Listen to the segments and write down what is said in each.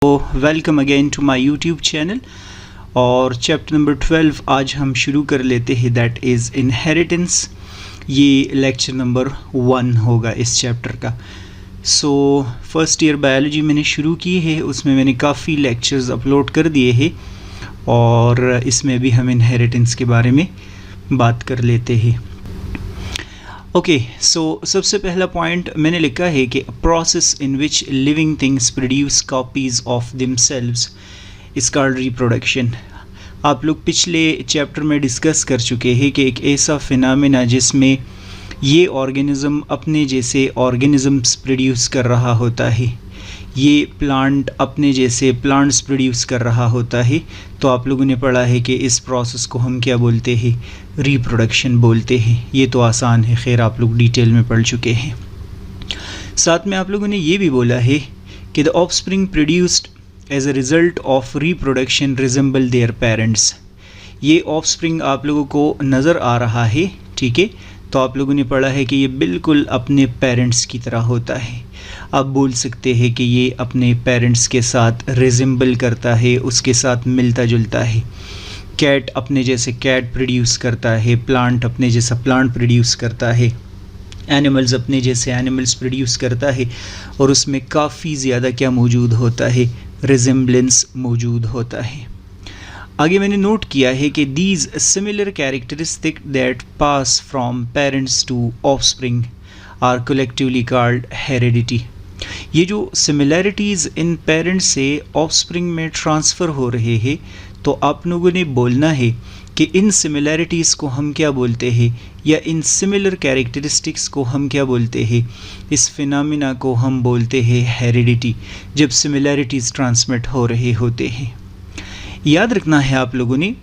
Welcome again to my YouTube channel. और chapter number 12 आज हम शुरू कर लेते हैं, दैट इज़ इनहेरिटेंस। ये लेक्चर नंबर 1 होगा इस चैप्टर का। सो फर्स्ट ईयर बायोलॉजी मैंने शुरू की है, उसमें मैंने काफ़ी लेक्चर्स अपलोड कर दिए हैं और इसमें भी हम इनहेरिटेंस के बारे में बात कर लेते हैं। ओके, सो सबसे पहला पॉइंट मैंने लिखा है कि process in which living things produce copies of themselves is called reproduction. आप लोग पिछले चैप्टर में डिस्कस कर चुके हैं कि एक ऐसा फिनोमेना जिसमें ये ऑर्गेनिज़म अपने जैसे ऑर्गेनिज़म्स प्रोड्यूस कर रहा होता है, ये प्लांट अपने जैसे प्लांट्स प्रोड्यूस कर रहा होता है। तो आप लोगों ने पढ़ा है कि इस प्रोसेस को हम क्या बोलते हैं, रिप्रोडक्शन बोलते हैं। ये तो आसान है, खैर आप लोग डिटेल में पढ़ चुके हैं। साथ में आप लोगों ने ये भी बोला है कि the offspring produced as a result of reproduction resemble their parents. ये ऑफस्प्रिंग आप लोगों को नज़र आ रहा है, ठीक है। तो आप लोगों ने पढ़ा है कि ये बिल्कुल अपने पेरेंट्स की तरह होता है। आप बोल सकते हैं कि ये अपने पेरेंट्स के साथ रिजेंबल करता है, उसके साथ मिलता जुलता है। कैट अपने जैसे कैट प्रोड्यूस करता है, प्लांट अपने जैसा प्लांट प्रोड्यूस करता है, एनिमल्स अपने जैसे एनिमल्स प्रोड्यूस करता है। और उसमें काफ़ी ज़्यादा क्या मौजूद होता है, रिजेंबलेंस मौजूद होता है। आगे मैंने नोट किया है कि these similar characteristic that pass from parents to offspring are collectively called heredity. ये जो सिमिलैरिटीज़ इन पेरेंट्स से ऑफस्प्रिंग में ट्रांसफ़र हो रहे हैं, तो आप लोगों ने बोलना है कि इन सिमिलैरिटीज़ को हम क्या बोलते हैं, या इन सिमिलर कैरेक्टरिस्टिक्स को हम क्या बोलते हैं। इस फिनोमेना को हम बोलते हैं हेरिडिटी, जब सिमिलैरिटीज़ ट्रांसमिट हो रहे होते हैं। याद रखना है आप लोगों ने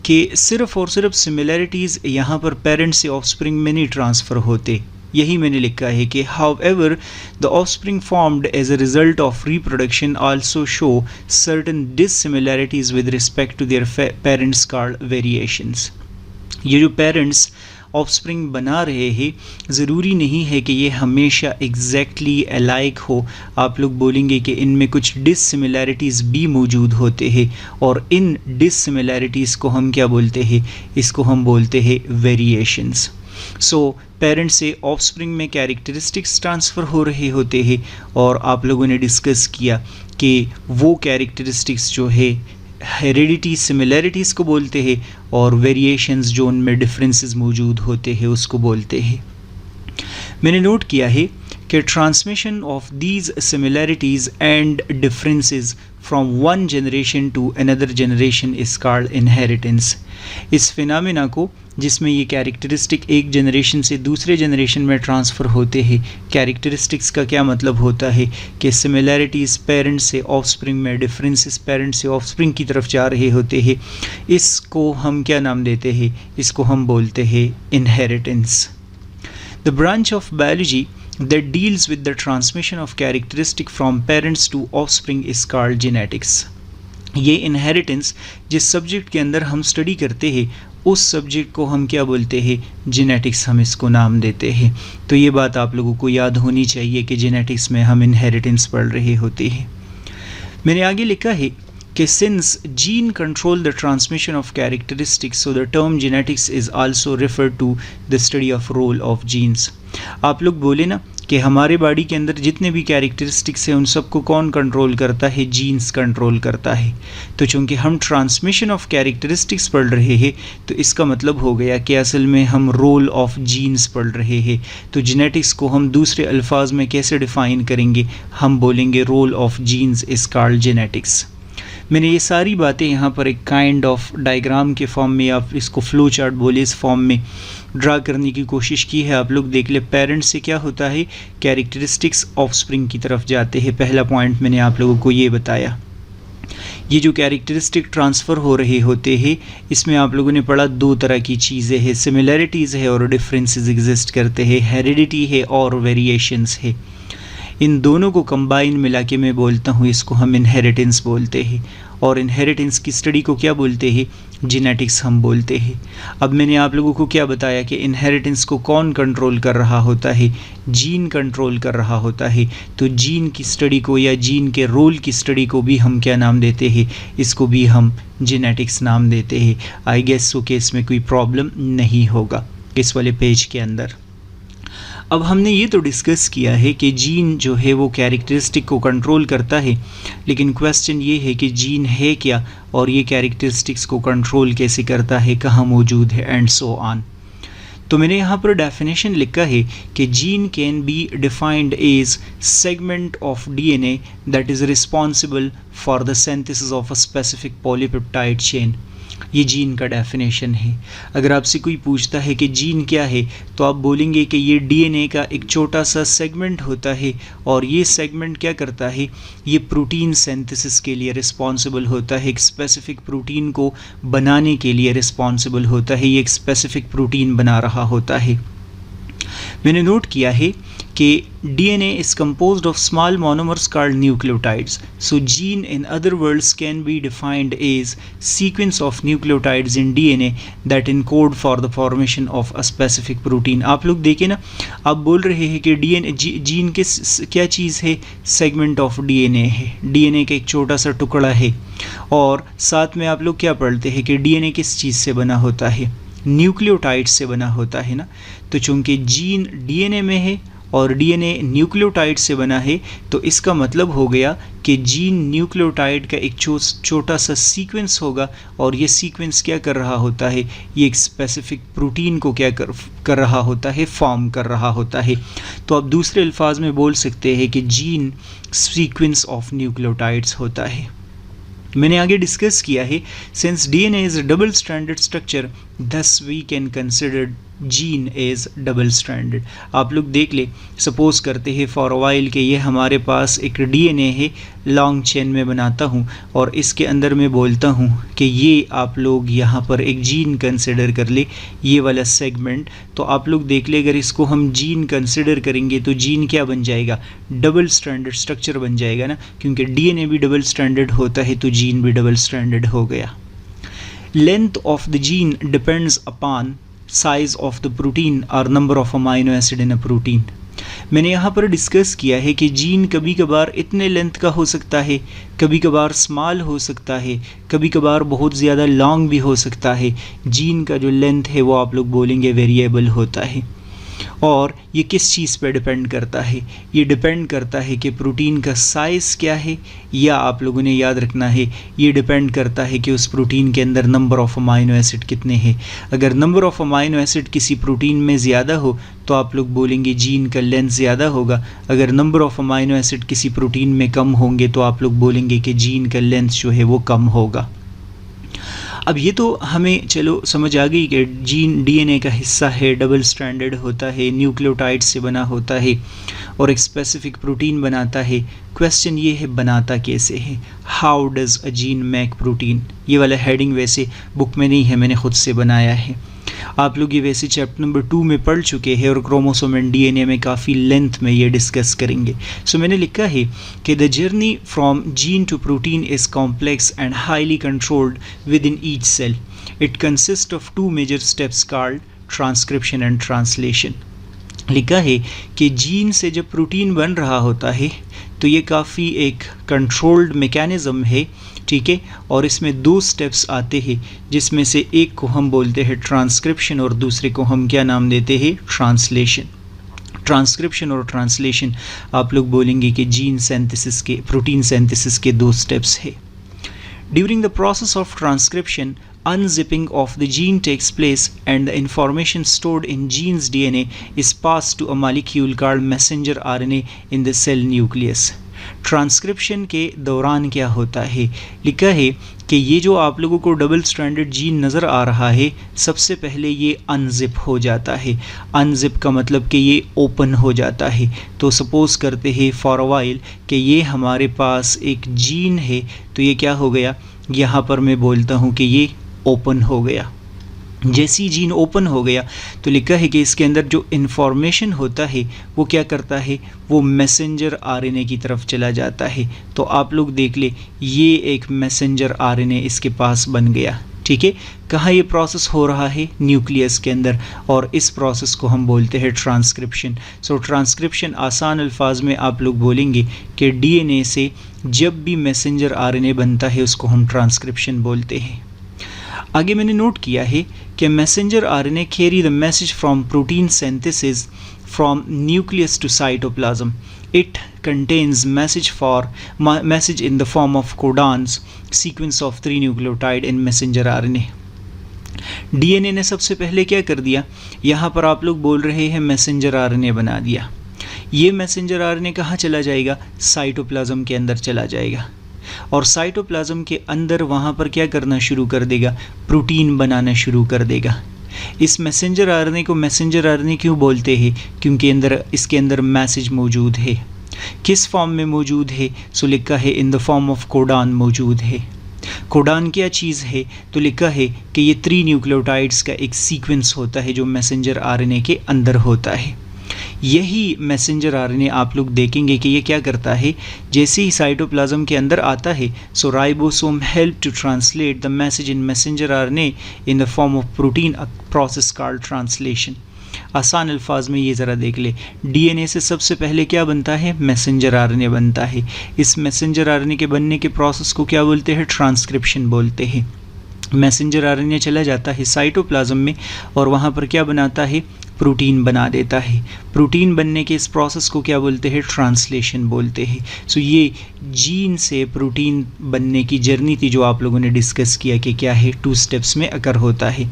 कि सिर्फ़ और सिर्फ सिमिलैरिटीज़ यहाँ पर पेरेंट्स से ऑफस्प्रिंग में नहीं ट्रांसफ़र होते। यही मैंने लिखा है कि however the offspring formed as a result of reproduction also show certain dissimilarities with respect to their parents called variations. ये जो पेरेंट्स ऑफस्प्रिंग बना रहे हैं, ज़रूरी नहीं है कि ये हमेशा एग्जैक्टली अलाइक हो। आप लोग बोलेंगे कि इनमें कुछ डिससिमिलैरिटीज़ भी मौजूद होते हैं, और इन डिससिमिलैरिटीज़ को हम क्या बोलते हैं, इसको हम बोलते हैं वेरिएशंस। सो पेरेंट्स से ऑफस्प्रिंग में कैरेक्टरिस्टिक्स ट्रांसफ़र हो रहे होते हैं, और आप लोगों ने डिस्कस किया कि वो कैरेक्टरिस्टिक्स जो है हेरिडिटी सिमिलैरिटीज़ को बोलते हैं, और वेरिएशंस जो उनमें डिफरेंसेस मौजूद होते हैं उसको बोलते हैं। मैंने नोट किया है कि transmission of these similarities and differences from one generation to another generation is called inheritance. इस फिनोमेना को, जिसमें ये कैरेक्टरिस्टिक एक जनरेशन से दूसरे जनरेशन में ट्रांसफ़र होते हैं, कैरेक्टरिस्टिक्स का क्या मतलब होता है कि सिमिलैरिटीज़ पेरेंट्स से ऑफस्प्रिंग में, डिफरेंसेस पेरेंट्स से ऑफस्प्रिंग की तरफ जा रहे होते हैं, इसको हम क्या नाम देते हैं, इसको हम बोलते हैं inheritance. The branch of biology that deals with the transmission of characteristic from parents to offspring is called genetics। ये इनहेरिटेंस जिस सब्जेक्ट के अंदर हम स्टडी करते हैं, उस सब्जेक्ट को हम क्या बोलते हैं, जेनेटिक्स हम इसको नाम देते हैं। तो ये बात आप लोगों को याद होनी चाहिए कि जेनेटिक्स में हम इनहेरिटेंस पढ़ रहे होते हैं। मैंने आगे लिखा है कि since gene control the transmission of characteristics, so the term genetics is also refer to the study of role of genes. आप लोग बोले ना कि हमारे बॉडी के अंदर जितने भी कैरेक्टरिस्टिक्स हैं उन सबको कौन कंट्रोल करता है, जीन्स कंट्रोल करता है। तो चूँकि हम ट्रांसमिशन ऑफ कैरेक्टरिस्टिक्स पढ़ रहे हैं, तो इसका मतलब हो गया कि असल में हम रोल ऑफ जीन्स पढ़ रहे हैं। तो जेनेटिक्स को हम दूसरे अल्फाज में कैसे डिफ़ाइन करेंगे, हम बोलेंगे role of genes is called genetics. मैंने ये सारी बातें यहाँ पर एक काइंड ऑफ डायग्राम के फॉर्म में, आप इसको फ्लो चार्ट बोले, इस फॉर्म में ड्रा करने की कोशिश की है। आप लोग देख ले, पेरेंट्स से क्या होता है, कैरेक्टरिस्टिक्स ऑफस्प्रिंग की तरफ जाते हैं। पहला पॉइंट मैंने आप लोगों को ये बताया। ये जो कैरेक्टरिस्टिक ट्रांसफ़र हो रहे होते हैं, इसमें आप लोगों ने पढ़ा दो तरह की चीज़ें हैं, सिमिलैरिटीज़ है और डिफरेंसेस एग्जिस्ट करते हैं, हेरिडिटी है और वेरिएशंस है। इन दोनों को कंबाइन मिला के मैं बोलता हूँ, इसको हम इनहेरिटेंस बोलते हैं। और इनहेरिटेंस की स्टडी को क्या बोलते हैं? जेनेटिक्स हम बोलते हैं। अब मैंने आप लोगों को क्या बताया कि इनहेरिटेंस को कौन कंट्रोल कर रहा होता है? जीन कंट्रोल कर रहा होता है। तो जीन की स्टडी को या जीन के रोल की स्टडी को भी हम क्या नाम देते हैं? इसको भी हम जेनेटिक्स नाम देते हैं। आई गेस सो कि इसमें कोई प्रॉब्लम नहीं होगा इस वाले पेज के अंदर। अब हमने ये तो डिस्कस किया है कि जीन जो है वो कैरेक्टरिस्टिक को कंट्रोल करता है, लेकिन क्वेश्चन ये है कि जीन है क्या और ये कैरेक्टरिस्टिक्स को कंट्रोल कैसे करता है, कहाँ मौजूद है, एंड सो ऑन। तो मैंने यहाँ पर डेफिनेशन लिखा है कि gene can be defined as segment of DNA that is responsible for the synthesis of a specific polypeptide chain. ये जीन का डेफिनेशन है। अगर आपसे कोई पूछता है कि जीन क्या है, तो आप बोलेंगे कि ये डीएनए का एक छोटा सा सेगमेंट होता है और ये सेगमेंट क्या करता है? ये प्रोटीन सिंथेसिस के लिए रिस्पॉन्सिबल होता है, एक स्पेसिफिक प्रोटीन को बनाने के लिए रिस्पॉन्सिबल होता है, ये एक स्पेसिफिक प्रोटीन बना रहा होता है। मैंने नोट किया है कि DNA is composed of small monomers called nucleotides. So gene in other words can be defined as sequence of nucleotides in DNA that encode for the formation of a specific protein. आप लोग देखें ना, आप बोल रहे हैं कि DNA gene के क्या चीज़ है? सेगमेंट ऑफ DNA है, DNA का एक छोटा सा टुकड़ा है। और साथ में आप लोग क्या पढ़ते हैं कि DNA किस चीज़ से बना होता है? न्यूक्लियोटाइड से बना होता है ना। तो चूंकि जीन DNA में है और DNA न्यूक्लियोटाइड से बना है, तो इसका मतलब हो गया कि जीन न्यूक्लियोटाइड का एक छोटा सा सीक्वेंस होगा और ये सीक्वेंस क्या कर रहा होता है? ये एक स्पेसिफिक प्रोटीन को क्या कर रहा होता है? फॉर्म कर रहा होता है। तो आप दूसरे अल्फाज में बोल सकते हैं कि जीन सीक्वेंस ऑफ न्यूक्लियोटाइड्स होता है। मैंने आगे डिस्कस किया है, since DNA is a double stranded structure thus we can consider gene as double stranded. आप लोग देख ले, सपोज करते हैं फॉर अ वाइल कि ये हमारे पास एक DNA है, लॉन्ग चेन में बनाता हूँ और इसके अंदर मैं बोलता हूँ कि ये आप लोग यहाँ पर एक जीन कंसिडर कर ले, ये वाला सेगमेंट। तो आप लोग देख ले, अगर इसको हम जीन कंसिडर करेंगे तो जीन क्या बन जाएगा? डबल स्ट्रैंडेड स्ट्रक्चर बन जाएगा ना, क्योंकि DNA भी डबल स्ट्रैंडेड होता है तो जीन भी डबल स्ट्रैंडेड हो गया। Length of the gene depends upon size of the protein और number of amino acid in a protein. मैंने यहाँ पर डिस्कस किया है कि जीन कभी कभार इतने लेंथ का हो सकता है, कभी कभार स्मॉल हो सकता है, कभी कभार बहुत ज़्यादा लॉन्ग भी हो सकता है। जीन का जो लेंथ है वो आप लोग बोलेंगे वेरिएबल होता है। और ये किस चीज़ पे डिपेंड करता है? ये डिपेंड करता है कि प्रोटीन का साइज़ क्या है, या आप लोगों ने याद रखना है ये डिपेंड करता है कि उस प्रोटीन के अंदर नंबर ऑफ़ अमाइनो एसिड कितने हैं। अगर नंबर ऑफ़ अमाइनो एसिड किसी प्रोटीन में ज़्यादा हो तो आप लोग बोलेंगे जीन का लेंथ ज़्यादा होगा। अगर नंबर ऑफ़ अमाइनो एसिड किसी प्रोटीन में कम होंगे तो आप लोग बोलेंगे कि जीन का लेंथ जो है वो कम होगा। अब ये तो हमें चलो समझ आ गई कि जीन DNA का हिस्सा है, डबल स्ट्रैंडेड होता है, न्यूक्लियोटाइड से बना होता है और एक स्पेसिफिक प्रोटीन बनाता है। क्वेश्चन ये है बनाता कैसे है? How does a gene make protein? ये वाला हेडिंग वैसे बुक में नहीं है, मैंने खुद से बनाया है। आप लोग ये वैसे चैप्टर नंबर 2 में पढ़ चुके हैं और क्रोमोसोम एंड DNA में काफ़ी लेंथ में ये डिस्कस करेंगे। सो मैंने लिखा है कि the journey from gene to protein is complex and highly controlled within each cell. It consist of 2 major steps called transcription and translation. लिखा है कि जीन से जब प्रोटीन बन रहा होता है तो ये काफ़ी एक कंट्रोल्ड मैकेनिज़्म है, ठीक है। और इसमें 2 स्टेप्स आते हैं, जिसमें से एक को हम बोलते हैं ट्रांसक्रिप्शन और दूसरे को हम क्या नाम देते हैं? ट्रांसलेशन। ट्रांसक्रिप्शन और ट्रांसलेशन आप लोग बोलेंगे कि जीन सिंथेसिस के, प्रोटीन सिंथेसिस के 2 स्टेप्स है। During the process of transcription, unzipping of the gene takes place and the information stored in gene's DNA is passed to a molecule called messenger RNA in the cell nucleus. Transcription के दौरान क्या होता है? लिखा है कि ये जो आप लोगों को डबल स्ट्रैंडेड जीन नज़र आ रहा है, सबसे पहले ये अनजिप हो जाता है। अनजिप का मतलब कि ये ओपन हो जाता है। तो सपोज़ करते हैं फॉर अ वाइल कि ये हमारे पास एक जीन है, तो ये क्या हो गया? यहाँ पर मैं बोलता हूँ कि ये ओपन हो गया। जैसे ही जीन ओपन हो गया तो लिखा है कि इसके अंदर जो इन्फॉर्मेशन होता है वो क्या करता है, वो मैसेंजर आरएनए की तरफ चला जाता है। तो आप लोग देख ले, ये एक मैसेंजर आरएनए इसके पास बन गया। ठीक है, कहाँ ये प्रोसेस हो रहा है, न्यूक्लियस के अंदर, और इस प्रोसेस को हम बोलते हैं ट्रांसक्रिप्शन। सो ट्रांसक्रिप्शन आसान अल्फाज में आप लोग बोलेंगे कि डीएनए से जब भी मैसेंजर आरएनए बनता है उसको हम ट्रांसक्रिप्शन बोलते हैं। आगे मैंने नोट किया है कि messenger RNA carry the message from protein synthesis from nucleus to cytoplasm. It contains message in the form of codons, sequence of 3 nucleotide in messenger RNA. DNA ने सबसे पहले क्या कर दिया, यहाँ पर आप लोग बोल रहे हैं मैसेंजर आरएनए बना दिया। ये मैसेंजर आरएनए कहाँ चला जाएगा, साइटोप्लाज्म के अंदर चला जाएगा, और साइटोप्लाज्म के अंदर वहाँ पर क्या करना शुरू कर देगा, प्रोटीन बनाना शुरू कर देगा। इस मैसेंजर आरएनए को मैसेंजर आरएनए क्यों बोलते हैं, क्योंकि इसके अंदर मैसेज मौजूद है। किस फॉर्म में मौजूद है, सो लिखा है इन द फॉर्म ऑफ कोडान मौजूद है। कोडान क्या चीज़ है, तो लिखा है कि ये 3 न्यूक्लियोटाइड्स का एक सीक्वेंस होता है जो मैसेंजर आरएनए के अंदर होता है। यही मैसेंजर आरएनए आप लोग देखेंगे कि ये क्या करता है, जैसे ही साइटोप्लाज्म के अंदर आता है, so ribosome help to translate the message in messenger RNA in the form of protein, a process called translation. आसान अल्फाज में ये ज़रा देख ले, डीएनए से सबसे पहले क्या बनता है, मैसेंजर आरएनए बनता है। इस मैसेंजर आरएनए के बनने के प्रोसेस को क्या बोलते हैं, ट्रांसक्रिप्शन बोलते हैं। मैसेंजर आरएनए चला जाता है साइटोप्लाज्म में और वहाँ पर क्या बनाता है, प्रोटीन बना देता है। प्रोटीन बनने के इस प्रोसेस को क्या बोलते हैं, ट्रांसलेशन बोलते हैं। सो ये जीन से प्रोटीन बनने की जर्नी थी जो आप लोगों ने डिस्कस किया कि क्या है, 2 स्टेप्स में अकर होता है।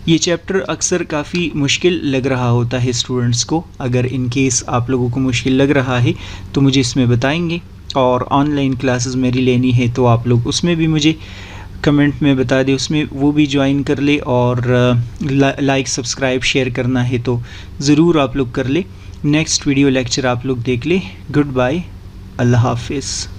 ये चैप्टर अक्सर काफ़ी मुश्किल लग रहा होता है स्टूडेंट्स को। अगर इन केस आप लोगों को मुश्किल लग रहा है तो मुझे इसमें बताएंगे, और ऑनलाइन क्लासेस मेरी लेनी है तो आप लोग उसमें भी मुझे कमेंट में बता दें, उसमें वो भी ज्वाइन कर ले, और लाइक सब्सक्राइब शेयर करना है तो ज़रूर आप लोग कर ले। नेक्स्ट वीडियो लेक्चर आप लोग देख ले। गुड बाय, अल्लाह हाफिज़।